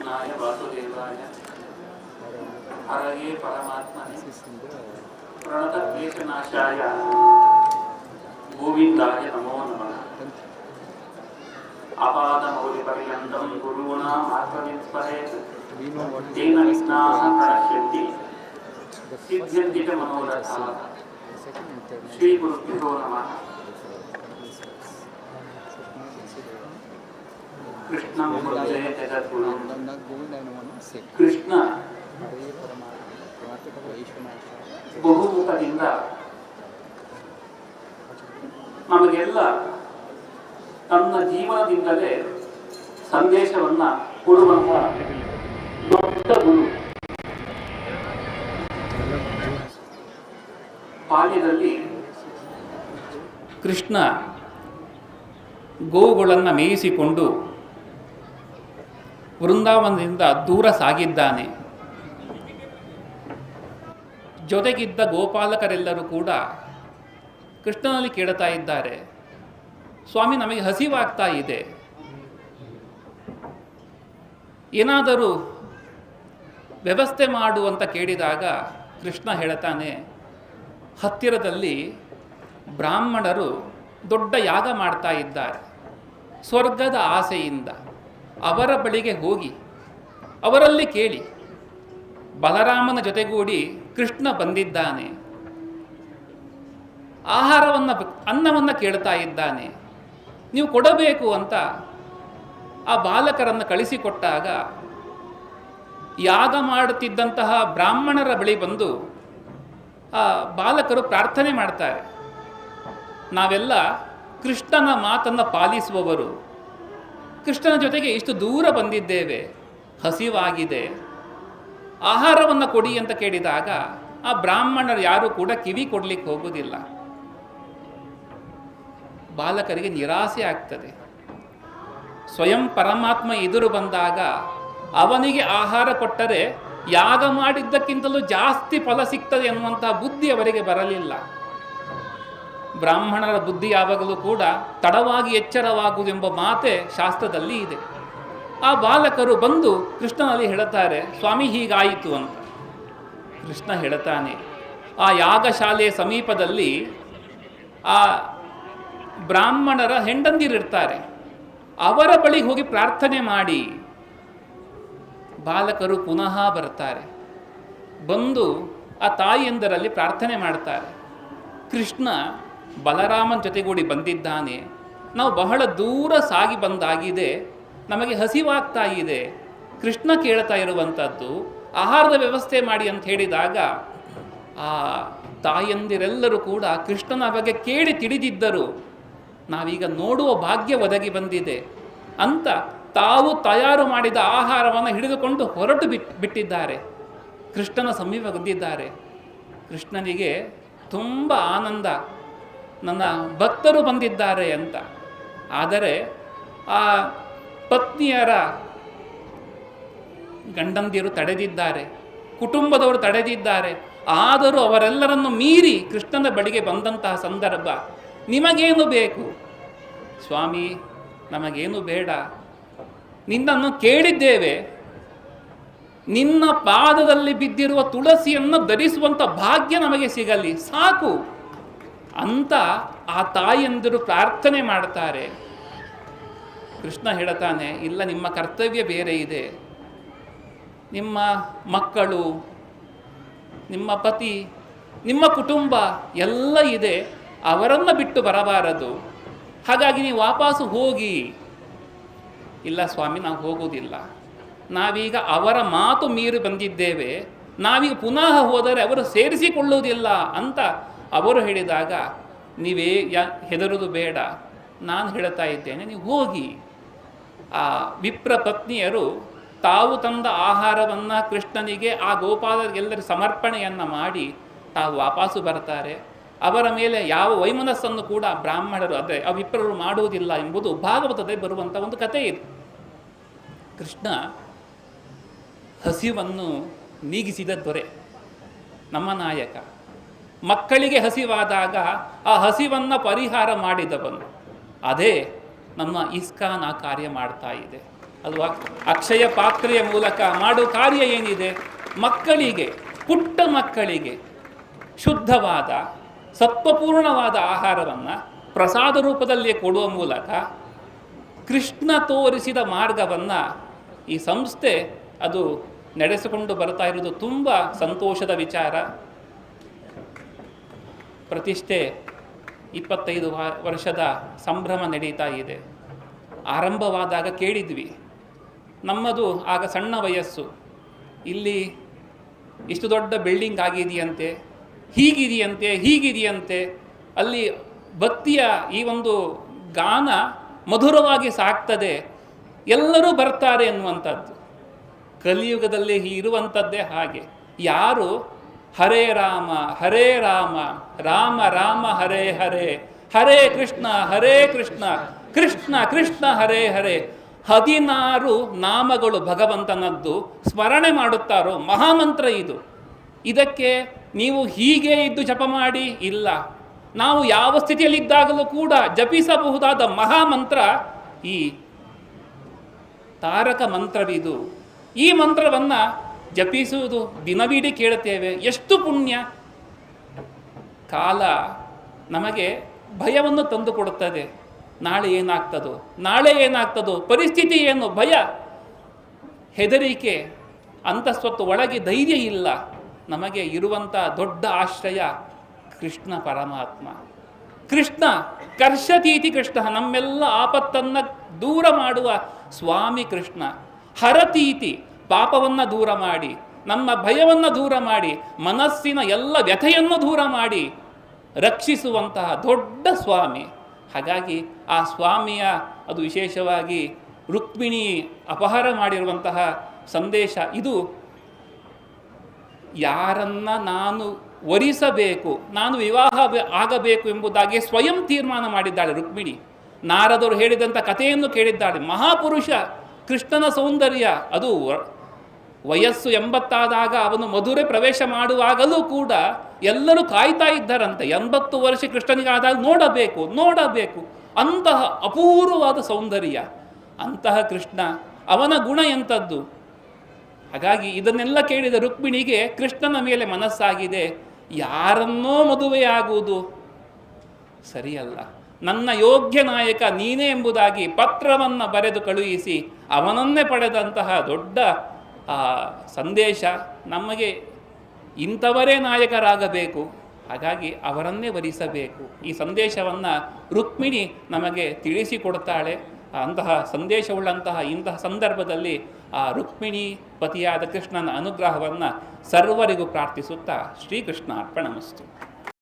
कृष्णाय वासुदेवाय हरये परमात्मने प्रणतक्लेशनाशाय गोविन्दाय नमो नमः। आपादमौलिपर्यन्तं गुरूणाम् आत्मवित् स्मरेत् तेन विघ्नाः प्रणश्यन्ति सिद्ध्यन्ति च मनोरथाः। श्रीगुरुभ्यो नमः। कृष्णं वन्दे जगद्गुरुं। ಕೃಷ್ಣ ಬಹುಮುಖದಿಂದ ನಮಗೆಲ್ಲ ತನ್ನ ಜೀವನದಿಂದಲೇ ಸಂದೇಶವನ್ನ ಕೊಡುವಂತಹ ದೊಡ್ಡ ಗುರು. ಬಾಲ್ಯದಲ್ಲಿ ಕೃಷ್ಣ ಗೋವುಗಳನ್ನು ಮೇಯಿಸಿಕೊಂಡು ವೃಂದಾವನದಿಂದ ದೂರ ಸಾಗಿದ್ದಾನೆ. ಜೊತೆಗಿದ್ದ ಗೋಪಾಲಕರೆಲ್ಲರೂ ಕೂಡ ಕೃಷ್ಣನಲ್ಲಿ ಕೇಳ್ತಾ ಇದ್ದಾರೆ, ಸ್ವಾಮಿ ನಮಗೆ ಹಸಿವಾಗ್ತಾ ಇದೆ, ಏನಾದರೂ ವ್ಯವಸ್ಥೆ ಮಾಡು ಅಂತ ಕೇಳಿದಾಗ ಕೃಷ್ಣ ಹೇಳ್ತಾನೆ, ಹತ್ತಿರದಲ್ಲಿ ಬ್ರಾಹ್ಮಣರು ದೊಡ್ಡ ಯಾಗ ಮಾಡ್ತಾ ಇದ್ದಾರೆ, ಸ್ವರ್ಗದ ಆಸೆಯಿಂದ ಅವರ ಬಳಿಗೆ ಹೋಗಿ ಅವರಲ್ಲಿ ಕೇಳಿ. ಬಲರಾಮನ ಜೊತೆಗೂಡಿ ಕೃಷ್ಣ ಬಂದಿದ್ದಾನೆ, ಅನ್ನವನ್ನು ಕೇಳ್ತಾ ಇದ್ದಾನೆ, ನೀವು ಕೊಡಬೇಕು ಅಂತ ಆ ಬಾಲಕರನ್ನು ಕಳಿಸಿಕೊಟ್ಟಾಗ ಯಾಗ ಮಾಡುತ್ತಿದ್ದಂತಹ ಬ್ರಾಹ್ಮಣರ ಬಳಿ ಬಂದು ಆ ಬಾಲಕರು ಪ್ರಾರ್ಥನೆ ಮಾಡ್ತಾರೆ, ನಾವೆಲ್ಲ ಕೃಷ್ಣನ ಮಾತನ್ನು ಪಾಲಿಸುವವರು, ಕೃಷ್ಣನ ಜೊತೆಗೆ ಇಷ್ಟು ದೂರ ಬಂದಿದ್ದೇವೆ, ಹಸಿವಾಗಿದೆ, ಆಹಾರವನ್ನು ಕೊಡಿ ಅಂತ ಕೇಳಿದಾಗ ಆ ಬ್ರಾಹ್ಮಣರು ಯಾರೂ ಕೂಡ ಕಿವಿ ಕೊಡಲಿಕ್ಕೆ ಹೋಗುವುದಿಲ್ಲ. ಬಾಲಕರಿಗೆ ನಿರಾಸೆ ಆಗ್ತದೆ. ಸ್ವಯಂ ಪರಮಾತ್ಮ ಎದುರು ಬಂದಾಗ ಅವನಿಗೆ ಆಹಾರ ಕೊಟ್ಟರೆ ಯಾಗ ಮಾಡಿದ್ದಕ್ಕಿಂತಲೂ ಜಾಸ್ತಿ ಫಲ ಸಿಗ್ತದೆ ಎನ್ನುವಂತಹ ಬುದ್ಧಿ ಅವರಿಗೆ ಬರಲಿಲ್ಲ. ಬ್ರಾಹ್ಮಣರ ಬುದ್ಧಿ ಯಾವಾಗಲೂ ಕೂಡ ತಡವಾಗಿ ಎಚ್ಚರವಾಗುವುದೆಂಬ ಮಾತೆ ಶಾಸ್ತ್ರದಲ್ಲಿ ಇದೆ. ಆ ಬಾಲಕರು ಬಂದು ಕೃಷ್ಣನಲ್ಲಿ ಹೇಳುತ್ತಾರೆ, ಸ್ವಾಮಿ ಹೀಗಾಯಿತು ಅಂತ. ಕೃಷ್ಣ ಹೇಳ್ತಾನೆ, ಆ ಯಾಗಶಾಲೆಯ ಸಮೀಪದಲ್ಲಿ ಆ ಬ್ರಾಹ್ಮಣರ ಹೆಂಡಂದಿರಿರ್ತಾರೆ, ಅವರ ಬಳಿ ಹೋಗಿ ಪ್ರಾರ್ಥನೆ ಮಾಡಿ. ಬಾಲಕರು ಪುನಃ ಬರ್ತಾರೆ, ಬಂದು ಆ ತಾಯಿಯಂದರಲ್ಲಿ ಪ್ರಾರ್ಥನೆ ಮಾಡ್ತಾರೆ, ಕೃಷ್ಣ ಬಲರಾಮನ ಜೊತೆಗೂಡಿ ಬಂದಿದ್ದಾನೆ, ನಾವು ಬಹಳ ದೂರ ಸಾಗಿ ಬಂದಾಗಿದೆ, ನಮಗೆ ಹಸಿವಾಗ್ತಾ ಇದೆ, ಕೃಷ್ಣ ಕೇಳ್ತಾ ಇರುವಂಥದ್ದು, ಆಹಾರದ ವ್ಯವಸ್ಥೆ ಮಾಡಿ ಅಂತ ಹೇಳಿದಾಗ ಆ ತಾಯಂದಿರೆಲ್ಲರೂ ಕೂಡ ಕೃಷ್ಣನ ಬಗ್ಗೆ ಕೇಳಿ ತಿಳಿದಿದ್ದರು, ನಾವೀಗ ನೋಡುವ ಭಾಗ್ಯ ಒದಗಿ ಬಂದಿದೆ ಅಂತ ತಾವು ತಯಾರು ಮಾಡಿದ ಆಹಾರವನ್ನು ಹಿಡಿದುಕೊಂಡು ಹೊರಟು ಬಿಟ್ಟಿದ್ದಾರೆ. ಕೃಷ್ಣನ ಸಮೀಪ ಬಂದಿದ್ದಾರೆ. ಕೃಷ್ಣನಿಗೆ ತುಂಬ ಆನಂದ, ನನ್ನ ಭಕ್ತರು ಬಂದಿದ್ದಾರೆ ಅಂತ. ಆದರೆ ಆ ಪತ್ನಿಯರ ಗಂಡಂದಿರು ತಡೆದಿದ್ದಾರೆ, ಕುಟುಂಬದವರು ತಡೆದಿದ್ದಾರೆ. ಆದರೂ ಅವರೆಲ್ಲರನ್ನು ಮೀರಿ ಕೃಷ್ಣನ ಬಳಿಗೆ ಬಂದಂತಹ ಸಂದರ್ಭ, ನಿಮಗೇನು ಬೇಕು ಸ್ವಾಮಿ? ನಮಗೇನು ಬೇಡ, ನಿನ್ನನ್ನು ಕೇಳಿದ್ದೇವೆ, ನಿನ್ನ ಪಾದದಲ್ಲಿ ಬಿದ್ದಿರುವ ತುಳಸಿಯನ್ನು ಧರಿಸುವಂಥ ಭಾಗ್ಯ ನಮಗೆ ಸಿಗಲಿ ಸಾಕು ಅಂತ ಆ ತಾಯಿಯಂದಿರು ಪ್ರಾರ್ಥನೆ ಮಾಡ್ತಾರೆ. ಕೃಷ್ಣ ಹೇಳ್ತಾನೆ, ಇಲ್ಲ, ನಿಮ್ಮ ಕರ್ತವ್ಯ ಬೇರೆ ಇದೆ, ನಿಮ್ಮ ಮಕ್ಕಳು, ನಿಮ್ಮ ಪತಿ, ನಿಮ್ಮ ಕುಟುಂಬ ಎಲ್ಲ ಇದೆ, ಅವರನ್ನು ಬಿಟ್ಟು ಬರಬಾರದು, ಹಾಗಾಗಿ ನೀವು ವಾಪಸ್ಸು ಹೋಗಿ. ಇಲ್ಲ ಸ್ವಾಮಿ, ನಾವು ಹೋಗುವುದಿಲ್ಲ, ನಾವೀಗ ಅವರ ಮಾತು ಮೀರಿ ಬಂದಿದ್ದೇವೆ, ನಾವೀಗ ಪುನಃ ಹೋದರೆ ಅವರು ಸೇರಿಸಿಕೊಳ್ಳುವುದಿಲ್ಲ ಅಂತ ಅವರು ಹೇಳಿದಾಗ, ನೀವೇ ಹೆದರುವುದು ಬೇಡ, ನಾನು ಹೇಳ್ತಾ ಇದ್ದೇನೆ, ನೀವು ಹೋಗಿ. ಆ ವಿಪ್ರ ಪತ್ನಿಯರು ತಾವು ತಂದ ಆಹಾರವನ್ನು ಕೃಷ್ಣನಿಗೆ, ಆ ಗೋಪಾಲರಿಗೆಲ್ಲರ ಸಮರ್ಪಣೆಯನ್ನು ಮಾಡಿ ತಾವು ವಾಪಸ್ಸು ಬರ್ತಾರೆ. ಅವರ ಮೇಲೆ ಯಾವ ವೈಮನಸ್ಸನ್ನು ಕೂಡ ಬ್ರಾಹ್ಮಣರು, ಅಂದರೆ ಆ ವಿಪ್ರರು ಮಾಡುವುದಿಲ್ಲ ಎಂಬುದು ಭಾಗವತದಲ್ಲಿ ಬರುವಂಥ ಒಂದು ಕಥೆ ಇದೆ. ಕೃಷ್ಣ ಹಸಿವನ್ನು ನೀಗಿಸಿದ ದೊರೆ, ನಮ್ಮ ನಾಯಕ. ಮಕ್ಕಳಿಗೆ ಹಸಿವಾದಾಗ ಆ ಹಸಿವನ್ನು ಪರಿಹಾರ ಮಾಡಿದವನು. ಅದೇ ನಮ್ಮ ಇಸ್ಕಾನ್ ಆ ಕಾರ್ಯ ಮಾಡ್ತಾ ಇದೆ. ಅಲ್ವಾ? ಅಕ್ಷಯ ಪಾತ್ರೆಯ ಮೂಲಕ ಮಾಡುವ ಕಾರ್ಯ ಏನಿದೆ? ಮಕ್ಕಳಿಗೆ, ಪುಟ್ಟ ಮಕ್ಕಳಿಗೆ ಶುದ್ಧವಾದ ಸತ್ವಪೂರ್ಣವಾದ ಆಹಾರವನ್ನು ಪ್ರಸಾದ ರೂಪದಲ್ಲಿ ಕೊಡುವ ಮೂಲಕ ಕೃಷ್ಣ ತೋರಿಸಿದ ಮಾರ್ಗವನ್ನು ಈ ಸಂಸ್ಥೆ ಅದು ನಡೆಸಿಕೊಂಡು ಬರ್ತಾ ಇರೋದು ತುಂಬ ಸಂತೋಷದ ವಿಚಾರ. ಪ್ರತಿಷ್ಠೆ 25 ವರ್ಷದ ಸಂಭ್ರಮ ನಡೀತಾ ಇದೆ. ಆರಂಭವಾದಾಗ ಕೇಳಿದ್ವಿ, ನಮ್ಮದು ಆಗ ಸಣ್ಣ ವಯಸ್ಸು, ಇಲ್ಲಿ ಇಷ್ಟು ದೊಡ್ಡ ಬಿಲ್ಡಿಂಗ್ ಆಗಿದೆಯಂತೆ, ಹೀಗಿದೆಯಂತೆ, ಅಲ್ಲಿ ಭಕ್ತಿಯ ಈ ಒಂದು ಗಾನ ಮಧುರವಾಗಿ ಸಾಕ್ತದೆ, ಎಲ್ಲರೂ ಬರ್ತಾರೆ ಎನ್ನುವಂಥದ್ದು. ಕಲಿಯುಗದಲ್ಲಿ ಇರುವಂಥದ್ದೇ ಹಾಗೆ. ಯಾರು ಹರೇ ರಾಮ ರಾಮ ರಾಮ ಹರೇ ಹರೇ, ಹರೇ ಕೃಷ್ಣ ಕೃಷ್ಣ ಕೃಷ್ಣ ಹರೇ ಹರೇ 16 ನಾಮಗಳು ಭಗವಂತನದ್ದು ಸ್ಮರಣೆ ಮಾಡುತ್ತಾರೋ ಮಹಾಮಂತ್ರ ಇದು. ಇದಕ್ಕೆ ನೀವು ಹೀಗೆ ಇದ್ದು ಜಪ ಮಾಡಿ ಇಲ್ಲ, ನಾವು ಯಾವ ಸ್ಥಿತಿಯಲ್ಲಿದ್ದಾಗಲೂ ಕೂಡ ಜಪಿಸಬಹುದಾದ ಮಹಾಮಂತ್ರ ಈ ತಾರಕ ಮಂತ್ರವಿದು. ಈ ಮಂತ್ರವನ್ನು ಜಪಿಸುವುದು ದಿನವಿಡೀ ಕೇಳುತ್ತೇವೆ, ಎಷ್ಟು ಪುಣ್ಯ. ಕಾಲ ನಮಗೆ ಭಯವನ್ನು ತಂದುಕೊಡುತ್ತದೆ. ನಾಳೆ ಏನಾಗ್ತದೋ, ಪರಿಸ್ಥಿತಿ ಏನು, ಭಯ, ಹೆದರಿಕೆ, ಅಂತಸ್ವತ್ತು, ಒಳಗೆ ಧೈರ್ಯ ಇಲ್ಲ. ನಮಗೆ ಇರುವಂಥ ದೊಡ್ಡ ಆಶ್ರಯ ಕೃಷ್ಣ ಪರಮಾತ್ಮ. ಕೃಷ್ಣ ಕರ್ಷತೀತಿ ಕೃಷ್ಣ, ನಮ್ಮೆಲ್ಲ ಆಪತ್ತನ್ನು ದೂರ ಮಾಡುವ ಸ್ವಾಮಿ ಕೃಷ್ಣ. ಹರತೀತಿ, ಪಾಪವನ್ನು ದೂರ ಮಾಡಿ, ನಮ್ಮ ಭಯವನ್ನು ದೂರ ಮಾಡಿ, ಮನಸ್ಸಿನ ಎಲ್ಲ ವ್ಯಥೆಯನ್ನು ದೂರ ಮಾಡಿ ರಕ್ಷಿಸುವಂತಹ ದೊಡ್ಡ ಸ್ವಾಮಿ. ಹಾಗಾಗಿ ಆ ಸ್ವಾಮಿಯ ಅದು ವಿಶೇಷವಾಗಿ ರುಕ್ಮಿಣಿ ಅಪಹಾರ ಮಾಡಿರುವಂತಹ ಸಂದೇಶ ಇದು. ಯಾರನ್ನ ನಾನು ವರಿಸಬೇಕು, ನಾನು ವಿವಾಹ ಆಗಬೇಕು ಎಂಬುದಾಗಿ ಸ್ವಯಂ ತೀರ್ಮಾನ ಮಾಡಿದ್ದಾಳೆ ರುಕ್ಮಿಣಿ. ನಾರದರು ಹೇಳಿದಂಥ ಕಥೆಯನ್ನು ಕೇಳಿದ್ದಾಳೆ. ಮಹಾಪುರುಷ ಕೃಷ್ಣನ ಸೌಂದರ್ಯ, ಅದು ವಯಸ್ಸು 80 ಅವನು ಮಧುರೆ ಪ್ರವೇಶ ಮಾಡುವಾಗಲೂ ಕೂಡ ಎಲ್ಲರೂ ಕಾಯ್ತಾ ಇದ್ದಾರಂತೆ. 80 ವರ್ಷ ಕೃಷ್ಣನಿಗಾದಾಗ ನೋಡಬೇಕು ಅಂತಹ ಅಪೂರ್ವವಾದ ಸೌಂದರ್ಯ, ಅಂತಹ ಕೃಷ್ಣ, ಅವನ ಗುಣ ಎಂಥದ್ದು. ಹಾಗಾಗಿ ಇದನ್ನೆಲ್ಲ ಕೇಳಿದ ರುಕ್ಮಿಣಿಗೆ ಕೃಷ್ಣನ ಮೇಲೆ ಮನಸ್ಸಾಗಿದೆ. ಯಾರನ್ನೋ ಮದುವೆಯಾಗುವುದು ಸರಿಯಲ್ಲ, ನನ್ನ ಯೋಗ್ಯ ನಾಯಕ ನೀನೇ ಎಂಬುದಾಗಿ ಪತ್ರವನ್ನು ಬರೆದು ಕಳುಹಿಸಿ ಅವನನ್ನೇ ಪಡೆದಂತಹ ದೊಡ್ಡ ಸಂದೇಶ. ನಮಗೆ ಇಂಥವರೇ ನಾಯಕರಾಗಬೇಕು, ಹಾಗಾಗಿ ಅವರನ್ನೇ ವರಿಸಬೇಕು. ಈ ಸಂದೇಶವನ್ನು ರುಕ್ಮಿಣಿ ನಮಗೆ ತಿಳಿಸಿಕೊಡ್ತಾಳೆ. ಅಂತಹ ಸಂದೇಶವುಳ್ಳಂತಹ ಇಂತಹ ಸಂದರ್ಭದಲ್ಲಿ ಆ ರುಕ್ಮಿಣಿ ಪತಿಯಾದ ಕೃಷ್ಣನ ಅನುಗ್ರಹವನ್ನು ಸರ್ವರಿಗೂ ಪ್ರಾರ್ಥಿಸುತ್ತಾ ಶ್ರೀಕೃಷ್ಣ ಅರ್ಪಣಮಸ್ತು.